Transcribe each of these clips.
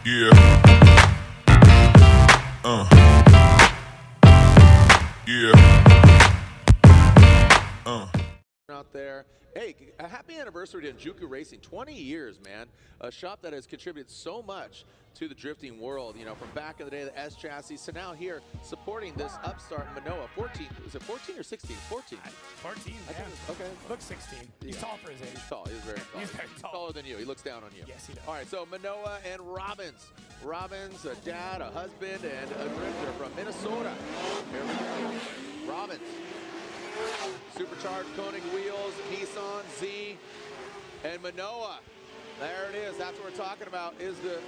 Yeah. Yeah. Out there. Hey, a happy anniversary to Juku Racing. 20 years, man. A shop that has contributed so much to the drifting world, you know, from back in the day, the S chassis, to now here supporting this upstart Manoa. 14, is it 14 or 16? 14. 14, yeah. Okay. Looks 16. He's tall for his age. He's tall. He's very tall. He's very tall. Taller than you. He looks down on you. Yes, he does. All right, so Manoa and Robbins. Robbins, a dad, a husband, and a drifter from Minnesota. Here we go. Robbins. Supercharged Koenig wheels, Nissan, Z, and Manoa. There it is. That's what we're talking about. Is the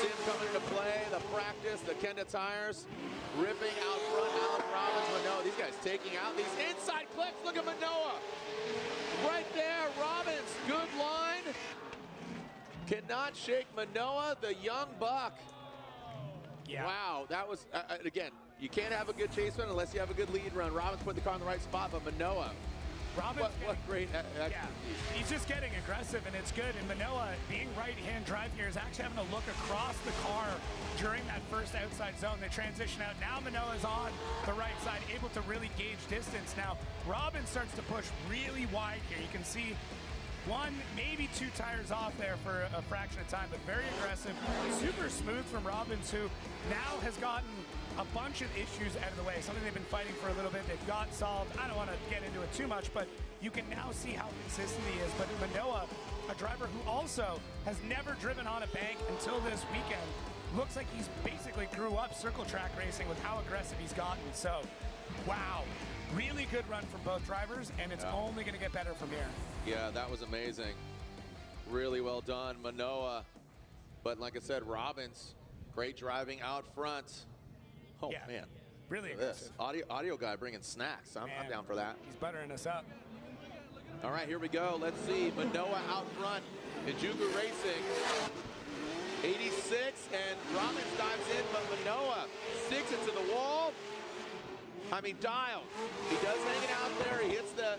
sim coming into play, the practice, the Kenda tires, ripping out front. Alex Robbins, Manoa. These guys taking out these inside clips. Look at Manoa. Right there, Robbins. Good line. Cannot shake Manoa, the young buck. Yeah. Wow, that was, again, you can't have a good chase run unless you have a good lead run. Robbins put the car in the right spot, but Manoa, what great expertise. Yeah, he's just getting aggressive, and it's good. And Manoa, being right-hand drive here, is actually having to look across the car during that first outside zone. They transition out. Now Manoa's on the right side, able to really gauge distance. Now, Robbins starts to push really wide here. You can see one, maybe two tires off there for a fraction of time, but very aggressive. Super smooth from Robbins, who now has gotten a bunch of issues out of the way. Something they've been fighting for a little bit. They've got solved. I don't want to get into it too much, but you can now see how consistent he is. But Manoa, a driver who also has never driven on a bank until this weekend, looks like he's basically grew up circle track racing with how aggressive he's gotten. So, wow. Really good run from both drivers, and it's only going to get better from here. Yeah, that was amazing. Really well done, Manoa. But like I said, Robbins, great driving out front. Oh, yeah, man. Really aggressive. This audio guy bringing snacks. I'm down for that. He's buttering us up. All right, here we go. Let's see. Manoa out front in Juku Racing. 86, and Robbins dives in, but Manoa sticks it to the wall. I mean, dialed. He does hang it out there. He hits the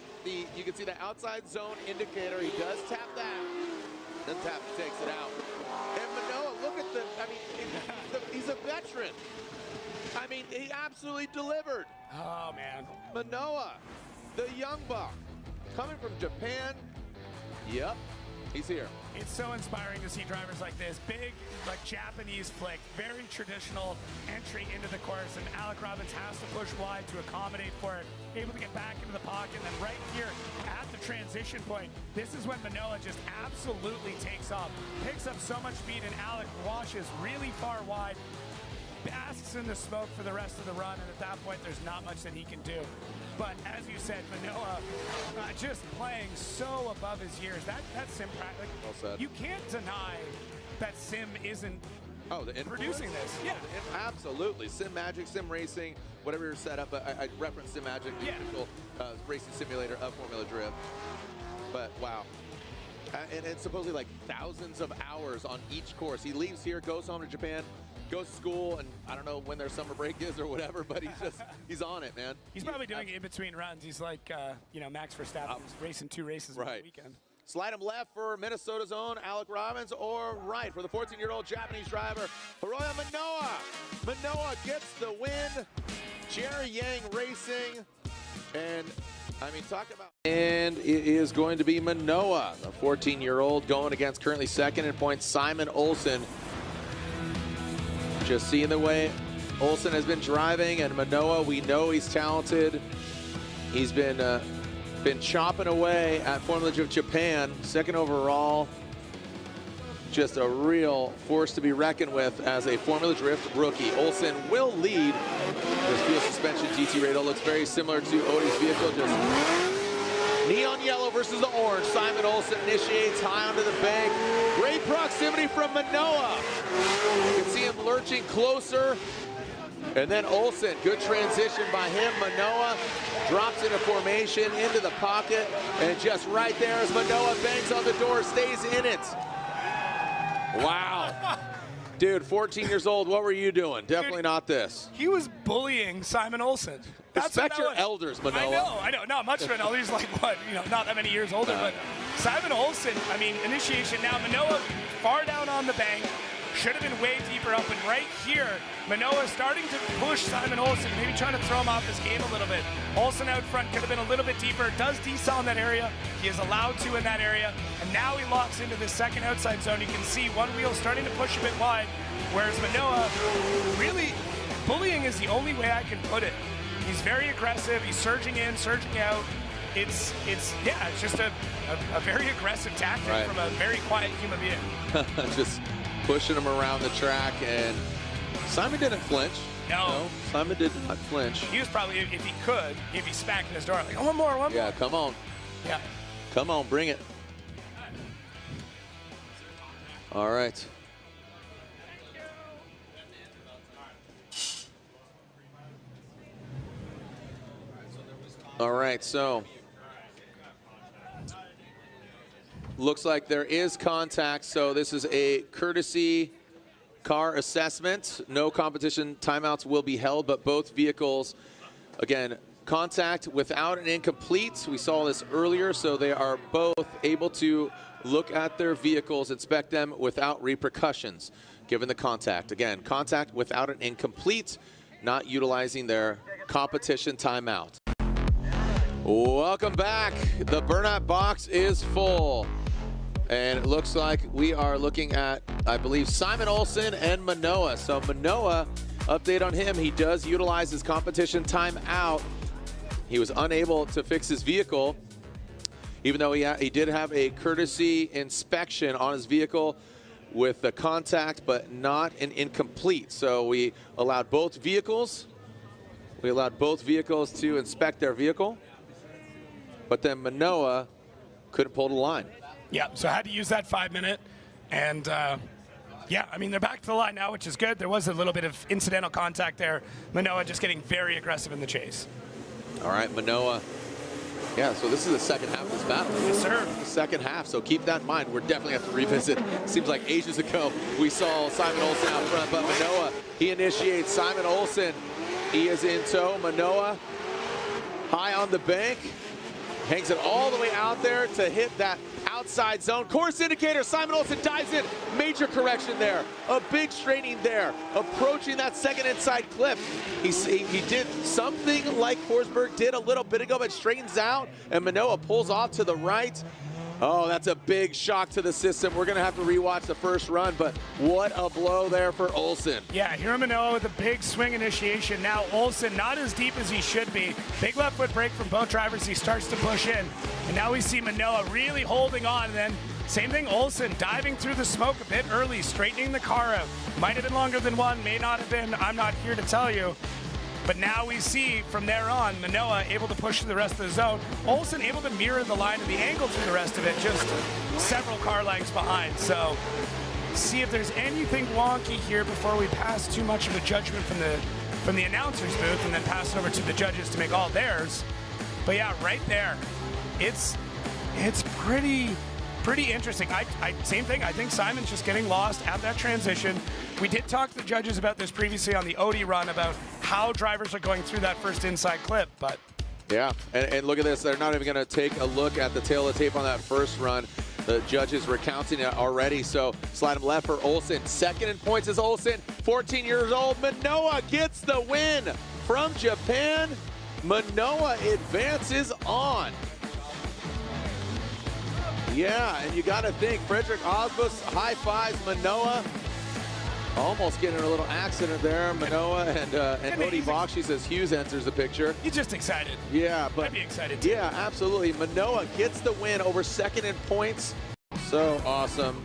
you can see the outside zone indicator. He does tap that. Doesn't tap, he takes it out. And Manoa, look at the, I mean, he's a veteran. I mean, he absolutely delivered. Oh, man. Manoa, the young buck, coming from Japan. Yep, he's here. It's so inspiring to see drivers like this. Big, like Japanese flick, very traditional entry into the course, and Alex Robbins has to push wide to accommodate for it. Able to get back into the pocket, and then right here at the transition point, this is when Manoa just absolutely takes off. Picks up so much speed, and Alex washes really far wide, basks in the smoke for the rest of the run, and at that point, there's not much that he can do. But as you said, Manoa just playing so above his years. That sim practice, well said. You can't deny that sim isn't producing this. Yeah, absolutely. Sim Magic, Sim Racing, whatever your setup. I reference Sim Magic, the official racing simulator of Formula Drift. But wow. And it's supposedly like thousands of hours on each course. He leaves here, goes home to Japan, goes to school, and I don't know when their summer break is or whatever, but he's on it, man. He's probably doing it in between runs. He's like, you know, Max Verstappen. He's racing 2 races in the weekend. Slide him left for Minnesota's own Alex Robbins, or right for the 14-year-old Japanese driver, Hiroya Manoa. Manoa gets the win. Jerry Yang Racing, and I mean, talk about. And it is going to be Manoa, the 14-year-old, going against currently second in points, Simon Olsen. Just seeing the way Olsen has been driving, and Manoa, we know he's talented. He's been chopping away at Formula Drift Japan, second overall. Just a real force to be reckoned with as a Formula Drift rookie. Olsen will lead. This fuel suspension GT Radar looks very similar to Odie's vehicle, just neon yellow versus the orange. Simon Olsen initiates high onto the bank. Great proximity from Manoa. You can see him lurching closer. And then Olsen, good transition by him. Manoa drops into formation, into the pocket. And just right there as Manoa bangs on the door, stays in it. Wow. Dude, 14 years old, what were you doing? Definitely not this. He was bullying Simon Olsen. Respect your elders, Manoa. I know. Not much of an elder. He's like, what, you know, not that many years older. But Simon Olsen, I mean, initiation now. Manoa far down on the bank, should have been way deeper up. And right here, Manoa starting to push Simon Olsen, maybe trying to throw him off his game a little bit. Olsen out front could have been a little bit deeper. Does decel in that area. He is allowed to in that area. And now he locks into the second outside zone. You can see one wheel starting to push a bit wide, whereas Manoa, really, bullying is the only way I can put it. He's very aggressive. He's surging in, surging out. It's just a very aggressive tactic from a very quiet human being. Just pushing him around the track, and Simon didn't flinch. No, Simon did not flinch. He was probably, if he could, he'd be smacking his door like, oh, one more. Yeah, come on. Yeah. Come on, bring it. All right. All right, so looks like there is contact, so this is a courtesy car assessment. No competition timeouts will be held, but both vehicles, again, contact without an incomplete. We saw this earlier, so they are both able to look at their vehicles, inspect them without repercussions, given the contact. Again, contact without an incomplete, not utilizing their competition timeout. Welcome back. The burnout box is full. And it looks like we are looking at, I believe, Simon Olsen and Manoa. So Manoa, update on him. He does utilize his competition timeout. He was unable to fix his vehicle, even though he did have a courtesy inspection on his vehicle with the contact, but not an incomplete. So we allowed both vehicles. We allowed both vehicles to inspect their vehicle. But then Manoa couldn't pull the line. Yeah, so I had to use that 5 minute. And yeah, I mean, they're back to the line now, which is good. There was a little bit of incidental contact there. Manoa just getting very aggressive in the chase. All right, Manoa. Yeah, so this is the second half of this battle. Yes, sir. The second half, so keep that in mind. We're definitely have to revisit. Seems like ages ago we saw Simon Olsen out front, but Manoa, he initiates. Simon Olsen, he is in tow. Manoa, high on the bank. Hangs it all the way out there to hit that outside zone. Course indicator, Simon Olsen dives in. Major correction there. A big straightening there. Approaching that second inside clip. He did something like Forsberg did a little bit ago, but straightens out, and Manoa pulls off to the right. Oh, that's a big shock to the system. We're going to have to rewatch the first run, but what a blow there for Olsen. Yeah, Hiro Manoa with a big swing initiation. Now Olsen not as deep as he should be. Big left foot brake from both drivers. He starts to push in. And now we see Manoa really holding on. And then same thing, Olsen diving through the smoke a bit early, straightening the car out. Might have been longer than one, may not have been. I'm not here to tell you. But now we see from there on, Manoa able to push through the rest of the zone. Olsen able to mirror the line and the angle through the rest of it, just several car lengths behind. So see if there's anything wonky here before we pass too much of a judgment from the announcer's booth and then pass it over to the judges to make all theirs. But yeah, right there, it's pretty interesting. Same thing, I think Simon's just getting lost at that transition. We did talk to the judges about this previously on the Odie run about how drivers are going through that first inside clip, but. Yeah, and look at this. They're not even going to take a look at the tail of the tape on that first run. The judges were counting it already, so slide him left for Olsen. Second in points is Olsen, 14 years old. Manoa gets the win from Japan. Manoa advances on. Yeah, and you got to think, Frederick Osbus high-fives Manoa. Almost getting in a little accident there, Manoa and Odie Bakshi as Hughes enters the picture. He's just excited. Yeah, but I'd be excited too. Yeah, absolutely. Manoa gets the win over second in points. So awesome.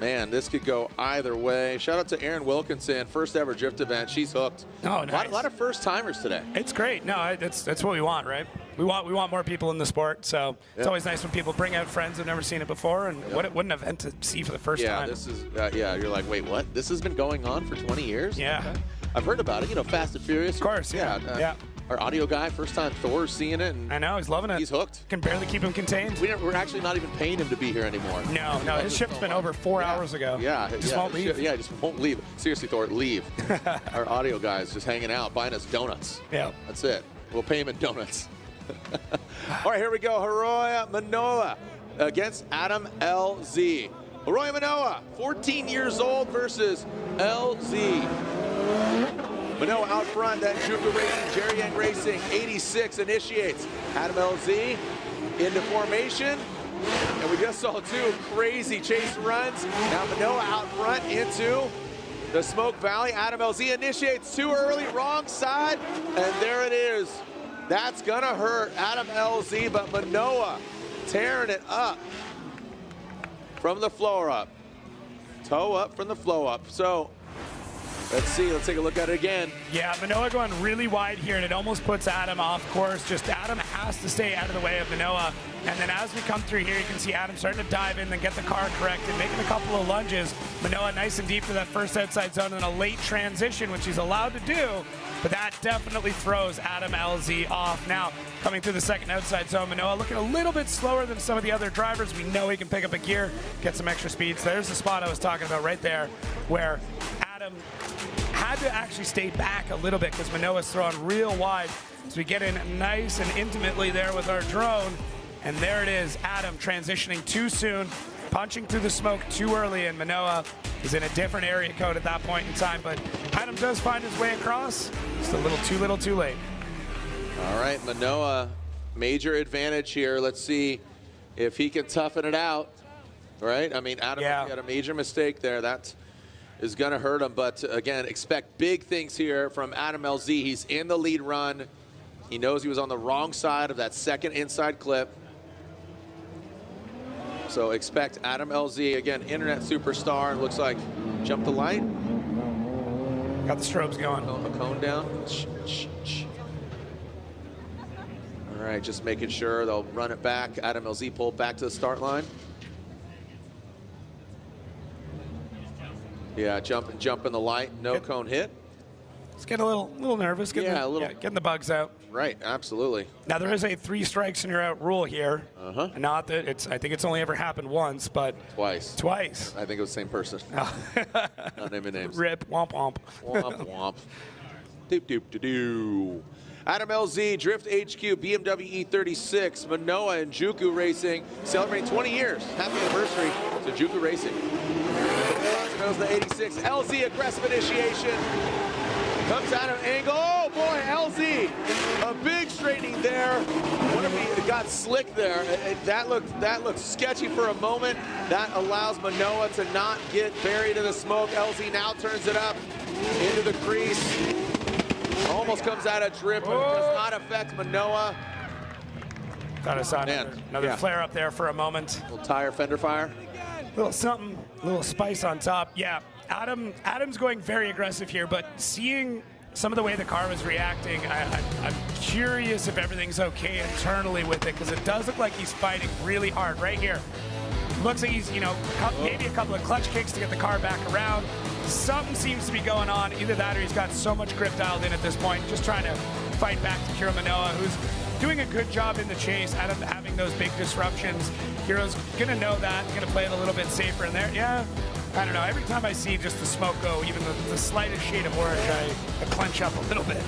Man, this could go either way. Shout out to Erin Wilkinson, first ever drift event. She's hooked. Oh, nice. A lot of first timers today. It's great. No, that's what we want, right? We want more people in the sport. So it's always nice when people bring out friends who've never seen it before, and what an event to see for the first time. Yeah, this is you're like, wait, what? This has been going on for 20 years? Yeah. Okay. I've heard about it. You know, Fast and Furious. Of course. Yeah. Our audio guy, first time Thor's seeing it. And I know, he's loving it. He's hooked. Can barely keep him contained. We're actually not even paying him to be here anymore. No, his shift's been over 4 hours ago. Yeah. Just won't leave. Yeah, just won't leave. Seriously, Thor, leave. Our audio guy is just hanging out, buying us donuts. Yeah. That's it. We'll pay him in donuts. All right, here we go. Hiroya Manoa against Adam LZ. Roy Manoa, 14 years old versus LZ. Manoa out front, then Juku Racing, Jerry Yang Racing, 86 initiates. Adam LZ into formation. And we just saw two crazy chase runs. Now Manoa out front into the Smoke Valley. Adam LZ initiates too early, wrong side, and there it is. That's gonna hurt Adam LZ, but Manoa tearing it up from the floor up. Toe up from the flow up. So let's see, let's take a look at it again. Yeah, Manoa going really wide here, and it almost puts Adam off course. Just Adam has to stay out of the way of Manoa. And then as we come through here, you can see Adam starting to dive in, then get the car corrected, making a couple of lunges. Manoa nice and deep for that first outside zone, and a late transition, which he's allowed to do. But that definitely throws Adam LZ off. Now, coming through the second outside zone, Manoa looking a little bit slower than some of the other drivers. We know he can pick up a gear, get some extra speed. So there's the spot I was talking about right there, where Adam had to actually stay back a little bit because Manoa's throwing real wide. So we get in nice and intimately there with our drone. And there it is, Adam transitioning too soon, punching through the smoke too early, and Manoa is in a different area code at that point in time. But Adam does find his way across. Just a little too late. All right, Manoa, major advantage here. Let's see if he can toughen it out, right? I mean, Adam had a major mistake there. That is going to hurt him. But again, expect big things here from Adam LZ. He's in the lead run. He knows he was on the wrong side of that second inside clip. So expect Adam LZ, again, internet superstar, and looks like jump the light. Got the strobes going. A cone down. All right, just making sure they'll run it back. Adam LZ pulled back to the start line. Yeah, jump in the light. No cone hit. Let's get a little nervous. Getting the bugs out. Right, absolutely. Now there is a 3 strikes and you're out rule here. Not that I think it's only ever happened once, but twice. I think it was the same person. Not naming names. Rip, womp womp. Womp womp. Doop doop doo doo. Adam LZ, Drift HQ, BMW E36, Manoa and Juku Racing, celebrating 20 years. Happy anniversary to Juku Racing. Knows the 86. LZ, aggressive initiation. Comes out of angle. Oh boy, LZ, a big straightening there. Wonder if he got slick there. That looked sketchy for a moment. That allows Manoa to not get buried in the smoke. LZ now turns it up into the crease. Almost comes out of drip, but it does not affect Manoa. Thought I saw another flare up there for a moment. Little tire fender fire. Little something, little spice on top. Yeah, Adam's going very aggressive here, but seeing some of the way the car was reacting, I'm curious if everything's okay internally with it, because it does look like he's fighting really hard right here. Looks like he's, maybe a couple of clutch kicks to get the car back around. Something seems to be going on. Either that or he's got so much grip dialed in at this point, just trying to fight back to Kiro Manoa, who's doing a good job in the chase out of having those big disruptions. Kiro's going to know that, going to play it a little bit safer in there. Yeah, I don't know. Every time I see just the smoke go, even the slightest shade of orange, I clench up a little bit.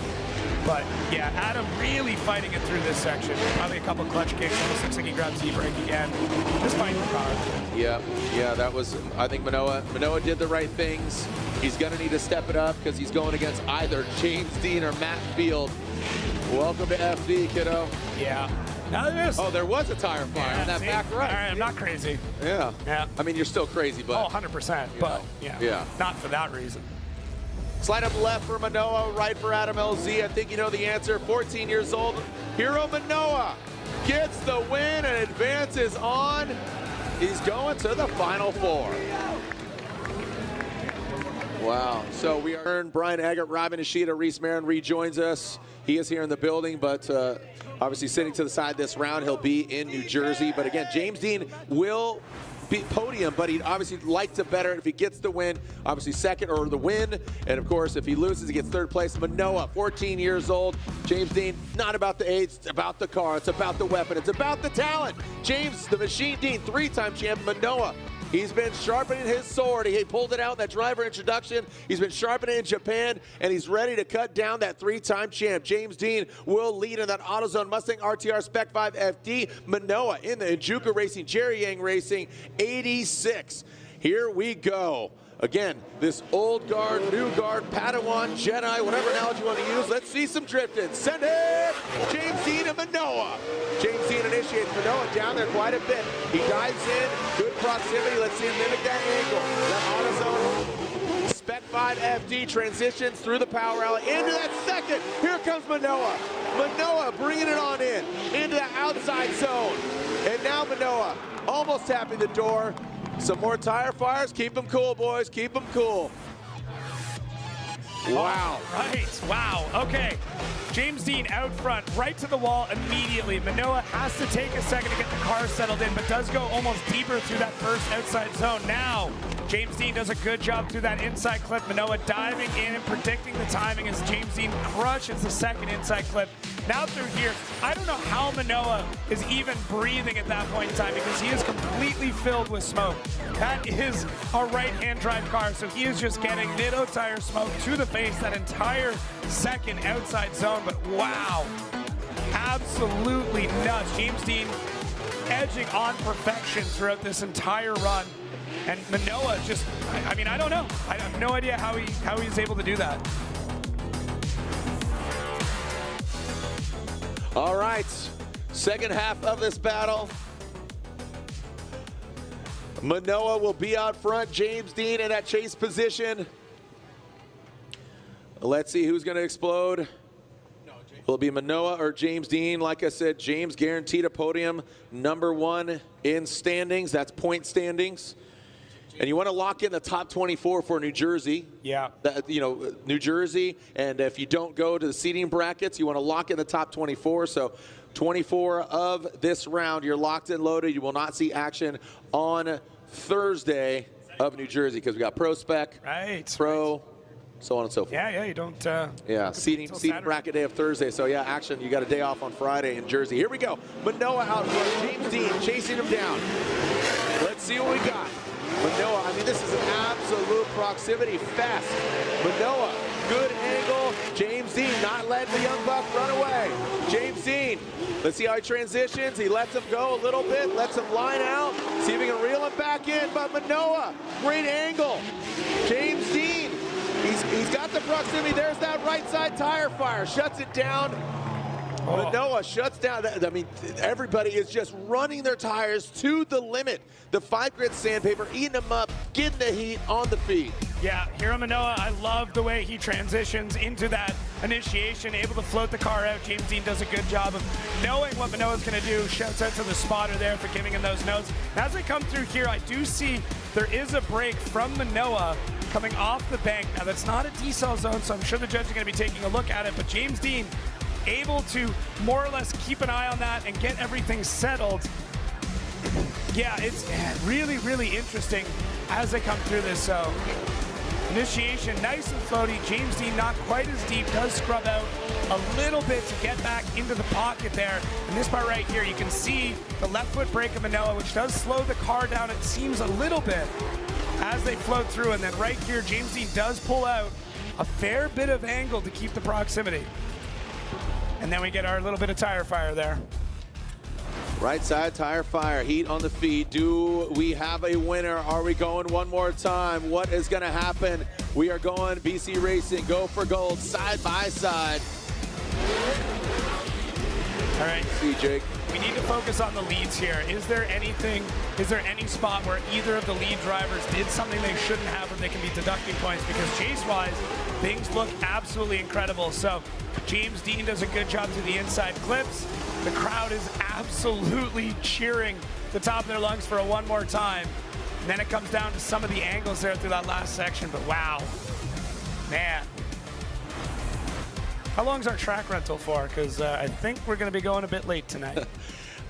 But yeah, Adam really fighting it through this section. Probably a couple clutch kicks. Almost looks like he grabs Z-brake again. Just fighting the car. Yeah, that was, I think Manoa did the right things. He's going to need to step it up because he's going against either James Deane or Matt Field. Welcome to FD, kiddo. Yeah. Now there is. Oh, there was a tire fire on that back right. All right, I'm not crazy. Yeah. Yeah. I mean, you're still crazy, but. Oh, 100%. But yeah. Not for that reason. Slide up left for Manoa, right for Adam LZ. I think you know the answer. 14 years old. Hiro Manoa gets the win and advances on. He's going to the Final Four. Wow. So we earned Brian Eggert, Robin Ishida, Reese Marin rejoins us. He is here in the building, but obviously sitting to the side this round. He'll be in New Jersey. But again, James Deane will be podium, but he'd obviously like to better it if he gets the win, obviously second or the win. And of course, if he loses, he gets third place. Manoa, 14 years old. James Deane, not about the age, it's about the car, it's about the weapon, it's about the talent. James, the Machine Deane, 3-time champ. Manoa, he's been sharpening his sword. He pulled it out in that driver introduction. He's been sharpening it in Japan, and he's ready to cut down that 3-time champ. James Deane will lead in that AutoZone Mustang RTR Spec 5 FD. Manoa in the Juku Racing, Jerry Yang Racing, 86. Here we go. Again, this old guard, new guard, Padawan, Jedi, whatever analogy you want to use. Let's see some drifting. Send it! James Deane and Manoa. James Deane initiates Manoa down there quite a bit. He dives in, good proximity. Let's see him mimic that angle. That AutoZone Spec 5 FD transitions through the power alley into that second. Here comes Manoa. Manoa bringing it on in, into the outside zone. And now Manoa almost tapping the door. Some more tire fires. Keep them cool, boys. Keep them cool. Wow. Right. Wow. Okay. James Deane out front, right to the wall immediately. Manoa has to take a second to get the car settled in, but does go almost deeper through that first outside zone. Now, James Deane does a good job through that inside clip. Manoa diving in and predicting the timing as James Deane crushes the second inside clip. Now through here, I don't know how Manoa is even breathing at that point in time because he is completely filled with smoke. That is a right-hand drive car, so he is just getting mid-o tire smoke to the face that entire second outside zone. But wow, absolutely nuts. James Deane edging on perfection throughout this entire run. And Manoa just, I mean, I don't know. I have no idea how he's able to do that. All right, second half of this battle. Manoa will be out front. James Deane in that chase position. Let's see who's going to explode. Will it be Manoa or James Deane? Like I said, James guaranteed a podium, #1 in standings. That's point standings. And you want to lock in the top 24 for New Jersey. Yeah. You know, New Jersey. And if you don't go to the seeding brackets, you want to lock in the top 24. So 24 of this round, you're locked and loaded. You will not see action on Thursday of New Jersey because we got Pro Spec, right, Pro, so on and so forth. Yeah, you don't. Yeah, seeding bracket day of Thursday. So yeah, action. You got a day off on Friday in Jersey. Here we go. Manoa out front. James Deane chasing him down. Let's see what we got. Manoa, I mean, this is an absolute proximity fest. Manoa, good angle. James Deane not letting the young buck run away. James Deane, let's see how he transitions. He lets him go a little bit, lets him line out, see if he can reel him back in. But Manoa, great angle. James Deane, he's got the proximity. There's that right side tire fire, shuts it down. Manoa shuts down. I mean, everybody is just running their tires to the limit. The 5-grit sandpaper, eating them up, getting the heat on the feet. Yeah, Hiro Manoa, I love the way he transitions into that initiation, able to float the car out. James Deane does a good job of knowing what Manoa's going to do. Shouts out to the spotter there for giving him those notes. As I come through here, I do see there is a break from Manoa coming off the bank. Now, that's not a decel zone, so I'm sure the judge is going to be taking a look at it, but James Deane able to more or less keep an eye on that and get everything settled. Yeah, it's really, really interesting as they come through this. So initiation, nice and floaty. James Deane not quite as deep, does scrub out a little bit to get back into the pocket there. And this part right here, you can see the left foot brake of Manoa, which does slow the car down, it seems, a little bit as they float through. And then right here, James Deane does pull out a fair bit of angle to keep the proximity. And then we get our little bit of tire fire there. Right side tire fire, heat on the feet. Do we have a winner? Are we going one more time? What is going to happen? We are going BC Racing, go for gold, side by side. All right. See, Jake. We need to focus on the leads here. Is there any spot where either of the lead drivers did something they shouldn't have where they can be deducting points? Because chase-wise, things look absolutely incredible. So James Deane does a good job through the inside clips. The crowd is absolutely cheering the top of their lungs for a one more time. And then it comes down to some of the angles there through that last section, but wow, man. How long's our track rental for? Because I think we're going to be going a bit late tonight.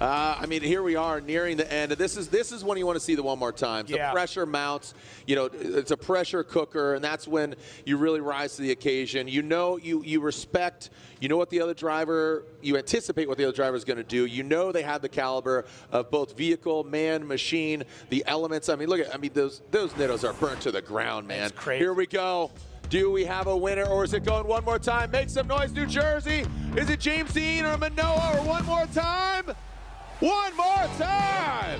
I mean, here we are nearing the end. This is when you want to see the one more time. The pressure mounts. You know, it's a pressure cooker, and that's when you really rise to the occasion. You know, you respect. You know what the other driver. You anticipate what the other driver is going to do. You know they have the caliber of both vehicle, man, machine, the elements. I mean, look at. I mean, those Nittos are burnt to the ground, man. That's crazy. Here we go. Do we have a winner, or is it going one more time? Make some noise, New Jersey. Is it James Deane or Manoa, or one more time? One more time!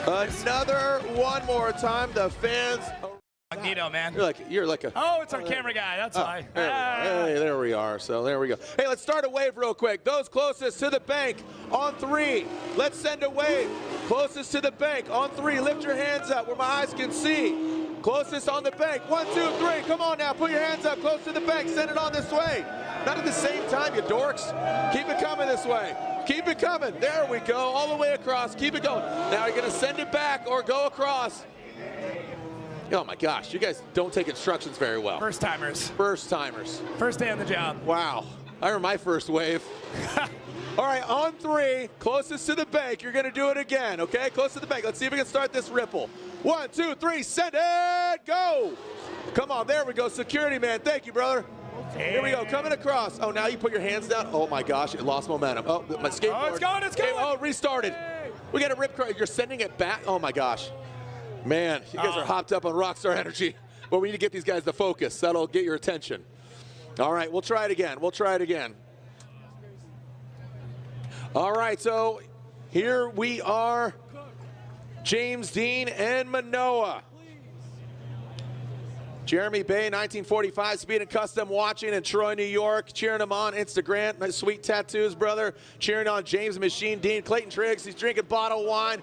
Another one more time. The fans. Magneto, man. You're like a. Oh, it's our camera guy. That's why. Hey, there we are. So there we go. Hey, let's start a wave real quick. Those closest to the bank on 3. Let's send a wave. Closest to the bank on 3. Lift your hands up where my eyes can see. Closest on the bank. 1, 2, 3. Come on now. Put your hands up close to the bank. Send it on this way. Not at the same time, you dorks. Keep it coming this way. Keep it coming. There we go. All the way across. Keep it going. Now you're going to send it back or go across. Oh my gosh, you guys don't take instructions very well. First timers. First timers. First day on the job. Wow. I remember my first wave. All right, on 3, closest to the bank. You're going to do it again, okay? Close to the bank. Let's see if we can start this ripple. 1, 2, 3, send it, go. Come on, there we go. Security man, thank you, brother. Here we go, coming across. Oh, now you put your hands down. Oh my gosh, it lost momentum. Oh, my skateboard. Oh, it's going, it's going. Oh, restarted. We got a rip car. You're sending it back. Oh my gosh. Man, you guys are hopped up on Rockstar Energy. Well, we need to get these guys to focus. That'll get your attention. All right, we'll try it again. We'll try it again. All right, so here we are, James Deane and Manoah. Jeremy Bay, 1945, Speed and Custom, watching in Troy, New York, cheering him on. Instagram, nice sweet tattoos, brother. Cheering on James Machine Deane. Clayton Triggs, he's drinking bottled wine.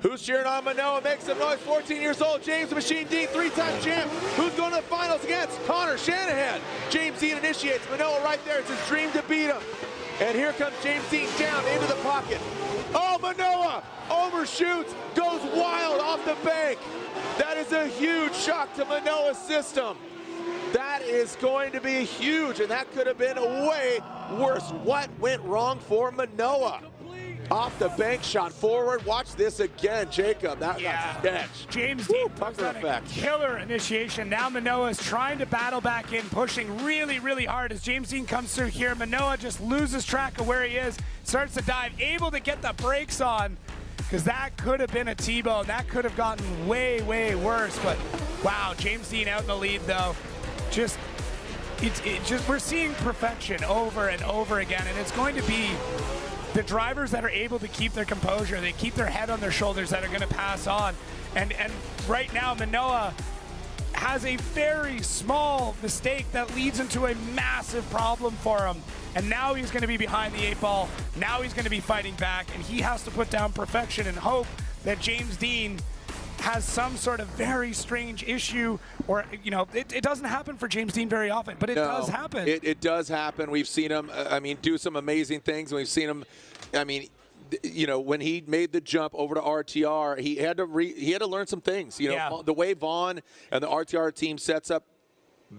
Who's cheering on Manoah? Make some noise. 14 years old. James Machine Deane, 3-time champ. Who's going to the finals against Connor Shanahan? James Deane initiates. Manoah right there. It's his dream to beat him. And here comes James Deane down into the pocket. Oh, Manoah overshoots, goes wild off the bank. That is a huge shock to Manoah's system. That is going to be huge, and that could have been way worse. What went wrong for Manoah? Off the bank, shot forward. Watch this again, Jacob. That sketch. James Deane puts on a killer initiation. Now Manoah is trying to battle back in, pushing really, really hard as James Deane comes through here. Manoah just loses track of where he is, starts to dive, able to get the brakes on, because that could have been a T-bone. That could have gotten way, way worse. But wow, James Deane out in the lead though. Just we're seeing perfection over and over again, and it's going to be the drivers that are able to keep their composure, they keep their head on their shoulders, that are going to pass on. And right now, Manoah has a very small mistake that leads into a massive problem for him. And now he's going to be behind the 8 ball. Now he's going to be fighting back, and he has to put down perfection and hope that James Deane has some sort of very strange issue, or, you know, it doesn't happen for James Deane very often, but it does happen. It does happen. We've seen him, I mean, do some amazing things. We've seen him, I mean, you know, when he made the jump over to RTR, he had to learn some things. You know, the way Vaughn and the RTR team sets up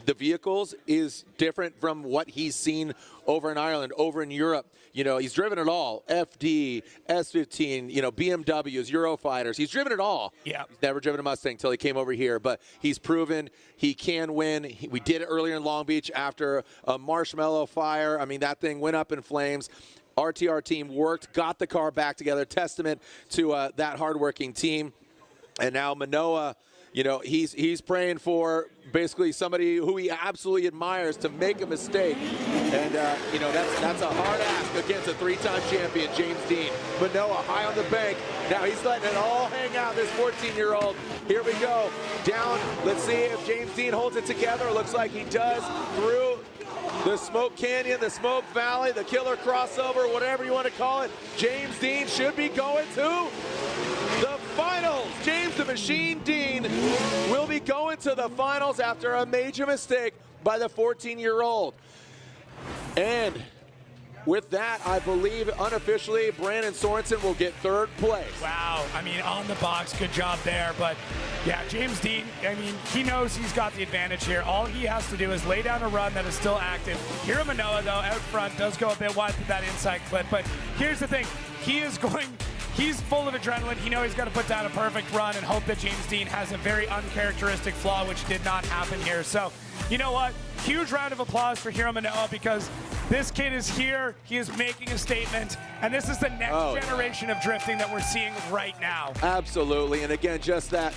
the vehicles is different from what he's seen over in Ireland, over in Europe. You know, he's driven it all. FD, S15, you know, BMWs, Eurofighters. He's driven it all. Yeah. He's never driven a Mustang until he came over here, but he's proven he can win. We did it earlier in Long Beach after a marshmallow fire. I mean, that thing went up in flames. RTR team worked, got the car back together. Testament to that hardworking team. And now Manoah, you know, he's praying for basically somebody who he absolutely admires to make a mistake. And, you know, that's a hard ask against a 3-time champion, James Deane. Manoah high on the bank. Now he's letting it all hang out, this 14-year-old. Here we go. Down. Let's see if James Deane holds it together. Looks like he does through the Smoke Canyon, the Smoke Valley, the killer crossover, whatever you want to call it. James Deane should be going to the finals. James the Machine Deane will be going to the finals after a major mistake by the 14-year-old. And with that, I believe unofficially Brandon Sorensen will get 3rd place. Wow, I mean, on the box, good job there. But yeah, James Deane, I mean, he knows he's got the advantage here. All he has to do is lay down a run that is still active. Hiro Manoah, though, out front, does go a bit wide with that inside clip. But here's the thing, he's full of adrenaline. He knows he's got to put down a perfect run and hope that James Deane has a very uncharacteristic flaw, which did not happen here. So, you know what? Huge round of applause for Hiro Manoah, because this kid is here. He is making a statement, and this is the next generation of drifting that we're seeing right now. Absolutely, and again, just that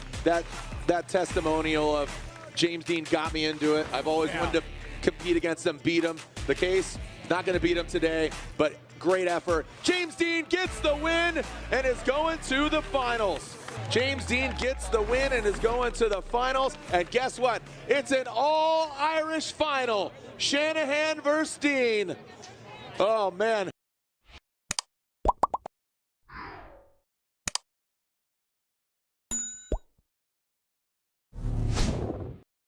testimonial of James Deane got me into it. I've always wanted to compete against him, beat him. The case, not going to beat him today, but great effort. James Deane gets the win and is going to the finals. James Deane gets the win and is going to the finals. And guess what? It's an all-Irish final. Shanahan versus Deane. Oh, man.